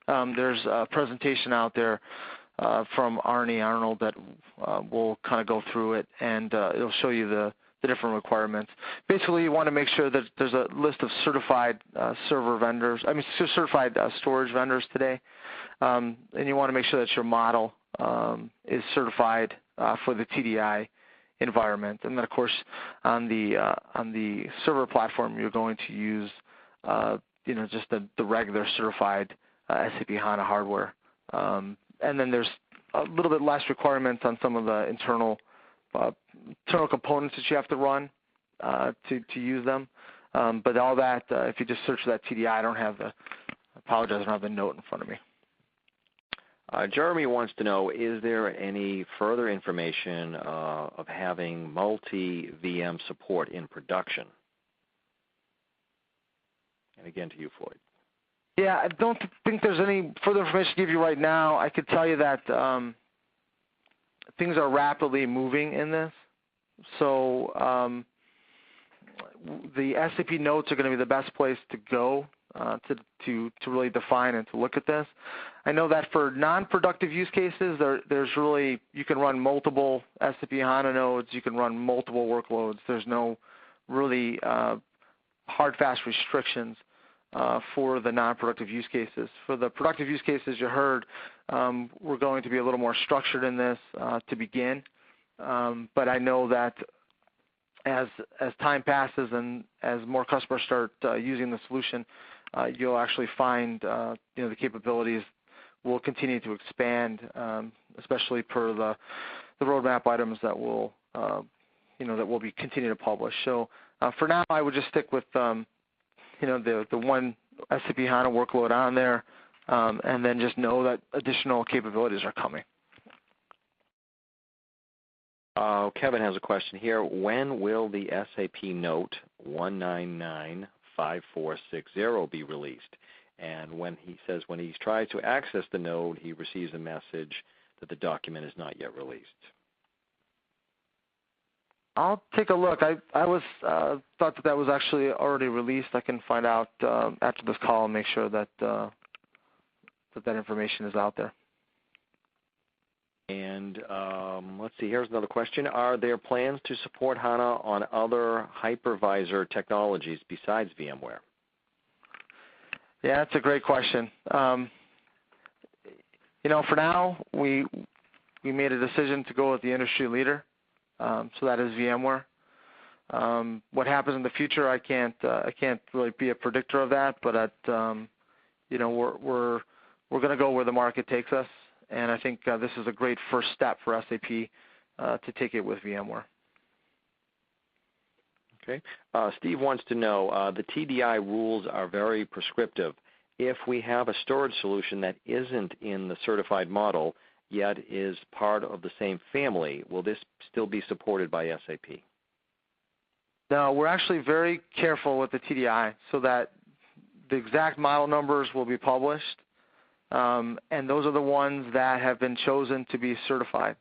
There's a presentation out there from Arnie Arnold that will kind of go through it, and it'll show you the different requirements. Basically, you want to make sure that there's a list of certified certified storage vendors today. And you want to make sure that your model is certified for the TDI environment. And then, of course, on the server platform, you're going to use just the regular certified SAP HANA hardware. And then there's a little bit less requirements on some of the internal components that you have to run to use them. But all that, if you just search for that TDI, I don't have the note in front of me.
Jeremy wants to know, is there any further information of having multi-VM support in production? And again to you, Floyd.
Yeah, I don't think there's any further information to give you right now. I could tell you that things are rapidly moving in this. So the SAP notes are going to be the best place to go to really define and to look at this. I know that for non-productive use cases, there's really, you can run multiple SAP HANA nodes, you can run multiple workloads. There's no really hard, fast restrictions for the non-productive use cases. For the productive use cases you heard, we're going to be a little more structured in this to begin. But I know that as time passes and as more customers start using the solution, you'll actually find the capabilities will continue to expand, especially per the roadmap items that will be continuing to publish. So for now, I would just stick with the one SAP HANA workload on there, and then just know that additional capabilities are coming.
Kevin has a question here. When will the SAP Note 1995460 be released? And when he tries to access the node, he receives a message that the document is not yet released.
I'll take a look. I thought that was actually already released. I can find out after this call and make sure that that information is out there.
And let's see, here's another question. Are there plans to support HANA on other hypervisor technologies besides VMware?
Yeah, that's a great question. For now, we made a decision to go with the industry leader, so that is VMware. What happens in the future, I can't really be a predictor of that, but we're going to go where the market takes us, and I think this is a great first step for SAP to take it with VMware.
Okay. Steve wants to know, the TDI rules are very prescriptive. If we have a storage solution that isn't in the certified model, yet is part of the same family, will this still be supported by SAP?
No, we're actually very careful with the TDI so that the exact model numbers will be published, and those are the ones that have been chosen to be certified.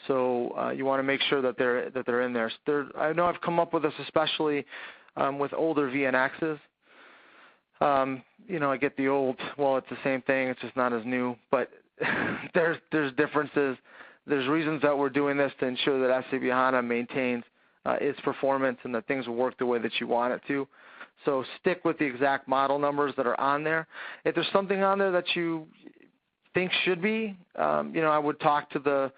So you want to make sure that they're in there. I know I've come up with this especially with older VNXs. I get the old, well, it's the same thing, it's just not as new, but there's differences. There's reasons that we're doing this to ensure that SAP HANA maintains its performance and that things will work the way that you want it to. So stick with the exact model numbers that are on there. If there's something on there that you think should be, I would talk to the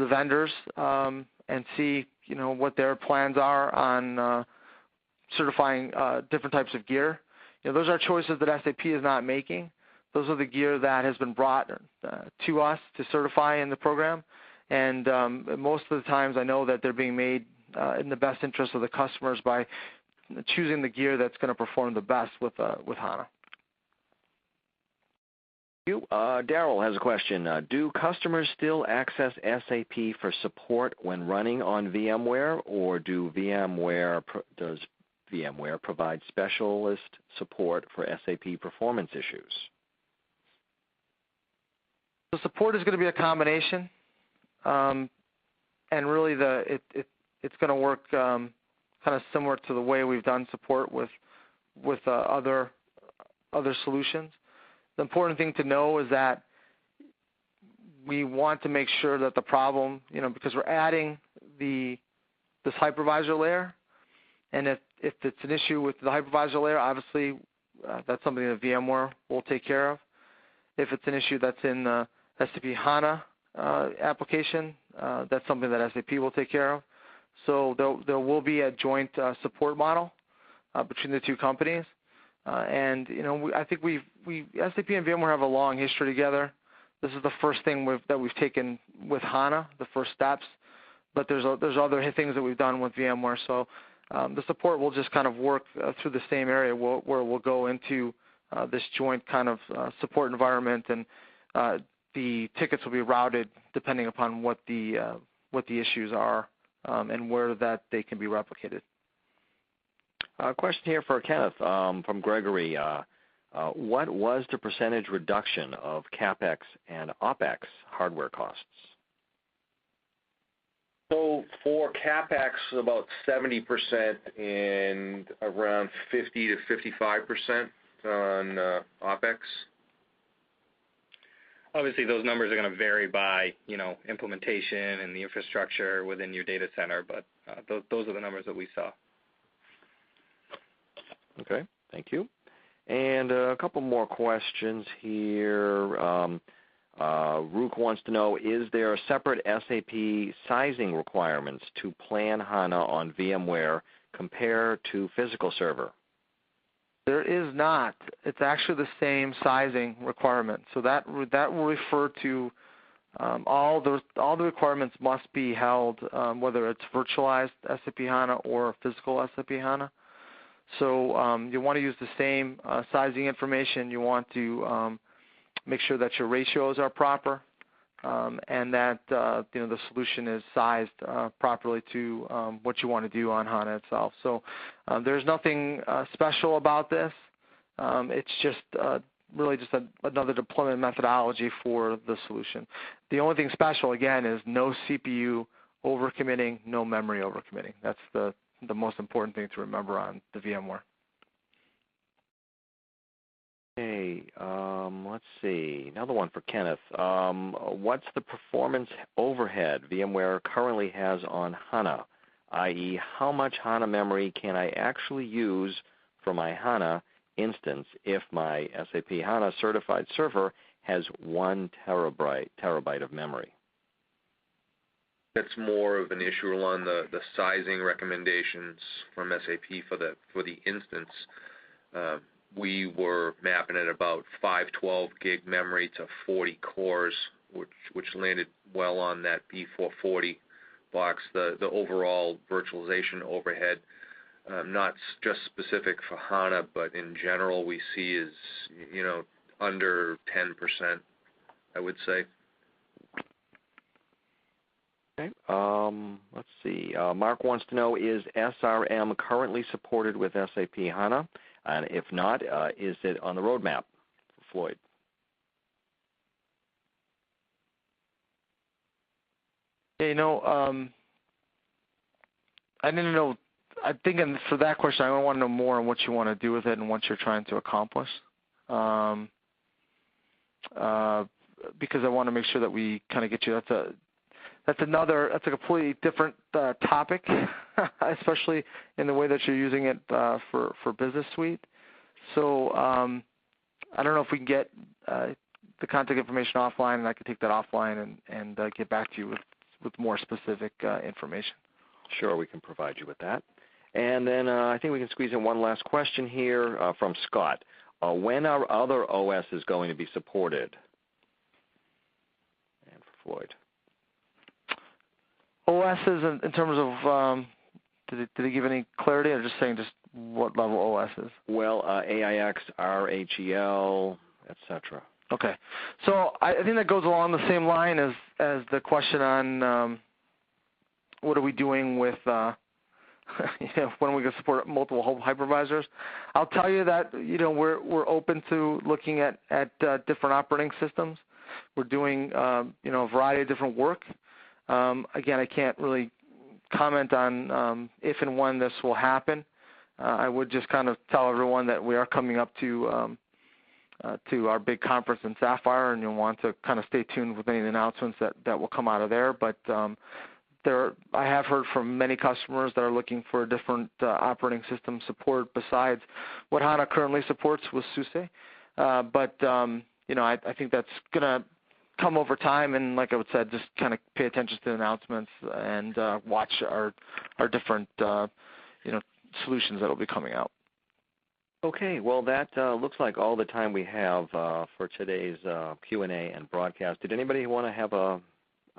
vendors and see what their plans are on certifying different types of gear. Those are choices that SAP is not making. Those are the gear that has been brought to us to certify in the program, and most of the times I know that they're being made in the best interest of the customers by choosing the gear that's going to perform the best with HANA.
Daryl has a question. Do customers still access SAP for support when running on VMware, or does VMware provide specialist support for SAP performance issues?
The support is going to be a combination, and really it's going to work kind of similar to the way we've done support with other solutions. The important thing to know is that we want to make sure that the problem, because we're adding this hypervisor layer, and if it's an issue with the hypervisor layer, obviously that's something that VMware will take care of. If it's an issue that's in the SAP HANA application, that's something that SAP will take care of. So there will be a joint support model between the two companies. And I think SAP and VMware have a long history together. This is the first thing that we've taken with HANA, the first steps. But there's other things that we've done with VMware. So the support will just kind of work through the same area where we'll go into this joint kind of support environment, and the tickets will be routed depending upon what the issues are and where that they can be replicated.
A question here for Kenneth from Gregory. What was the percentage reduction of CAPEX and OPEX hardware costs?
So for CAPEX, about 70% and around 50 to 55% on OPEX.
Obviously, those numbers are going to vary by, implementation and the infrastructure within your data center, but those are the numbers that we saw.
Okay, thank you. And a couple more questions here. Rook wants to know, is there separate SAP sizing requirements to plan HANA on VMware compared to physical server?
There is not. It's actually the same sizing requirement. So that will refer to all the requirements must be held, whether it's virtualized SAP HANA or physical SAP HANA. So you want to use the same sizing information. You want to make sure that your ratios are proper and that the solution is sized properly to what you want to do on HANA itself. So there's nothing special about this. It's just really just another deployment methodology for the solution. The only thing special, again, is no CPU overcommitting, no memory overcommitting. That's the most important thing to remember on the VMware.
Okay, let's see. Another one for Kenneth. What's the performance overhead VMware currently has on HANA, i.e., how much HANA memory can I actually use for my HANA instance if my SAP HANA certified server has 1 terabyte of memory?
That's more of an issue on the sizing recommendations from SAP for the instance. We were mapping at about 512 gig memory to 40 cores, which landed well on that B440 box. The overall virtualization overhead, not just specific for HANA, but in general, we see is under 10%, I would say.
Okay. Let's see. Mark wants to know, is SRM currently supported with SAP HANA? And if not, is it on the roadmap for Floyd?
Yeah, I didn't know. I think for that question, I want to know more on what you want to do with it and what you're trying to accomplish. Because I want to make sure that we kind of get you. That's a completely different topic, especially in the way that you're using it for Business Suite. So I don't know if we can get the contact information offline, and I can take that offline and get back to you with more specific information.
Sure, we can provide you with that. And then I think we can squeeze in one last question here from Scott. When are other OSs going to be supported? And for Floyd.
OSs in terms of, did they give any clarity, or just saying just what level OSs?
Well, AIX, RHEL, etc.
Okay. So I think that goes along the same line as the question on what are we doing with when we can support multiple hypervisors. I'll tell you that we're open to looking at different operating systems. We're doing a variety of different work. Again, I can't really comment on if and when this will happen. I would just kind of tell everyone that we are coming up to our big conference in Sapphire, and you'll want to kind of stay tuned with any announcements that will come out of there. But I have heard from many customers that are looking for different operating system support besides what HANA currently supports with SUSE. But I think that's going to come over time, and like I would say, just kind of pay attention to the announcements and watch our different solutions that will be coming out.
Okay, well that looks like all the time we have for today's Q&A and broadcast. Did anybody want to have a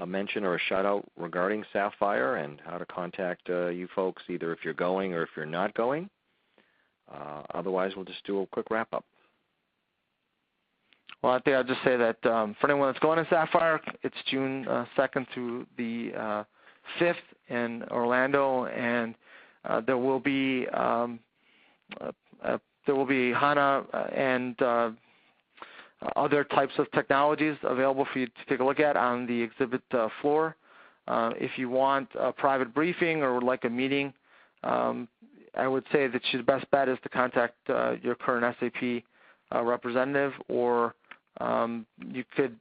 mention or a shout out regarding Sapphire and how to contact you folks, either if you're going or if you're not going? Otherwise, we'll just do a quick wrap up.
Well, I think I'll just say that for anyone that's going to Sapphire, it's June 2nd through the 5th in Orlando, and there will be HANA and other types of technologies available for you to take a look at on the exhibit floor. If you want a private briefing or would like a meeting, I would say that your best bet is to contact your current SAP representative, or you could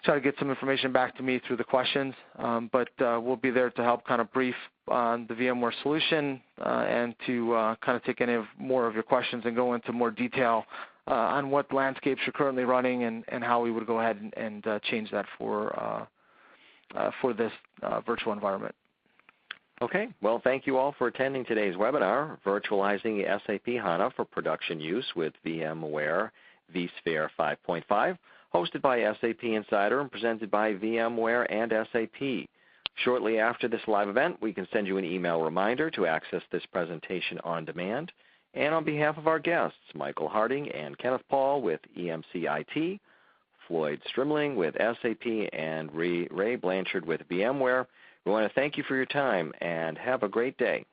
try to get some information back to me through the questions, but we'll be there to help kind of brief on the VMware solution and to kind of take any more of your questions and go into more detail on what landscapes you're currently running and how we would go ahead and change that for this virtual environment.
Okay, well thank you all for attending today's webinar, Virtualizing SAP HANA for Production Use with VMware vSphere 5.5, hosted by SAP Insider and presented by VMware and SAP. Shortly after this live event, we can send you an email reminder to access this presentation on demand. And on behalf of our guests, Michael Harding and Kenneth Paul with EMC IT, Floyd Strimling with SAP, and Ray Blanchard with VMware, we want to thank you for your time and have a great day.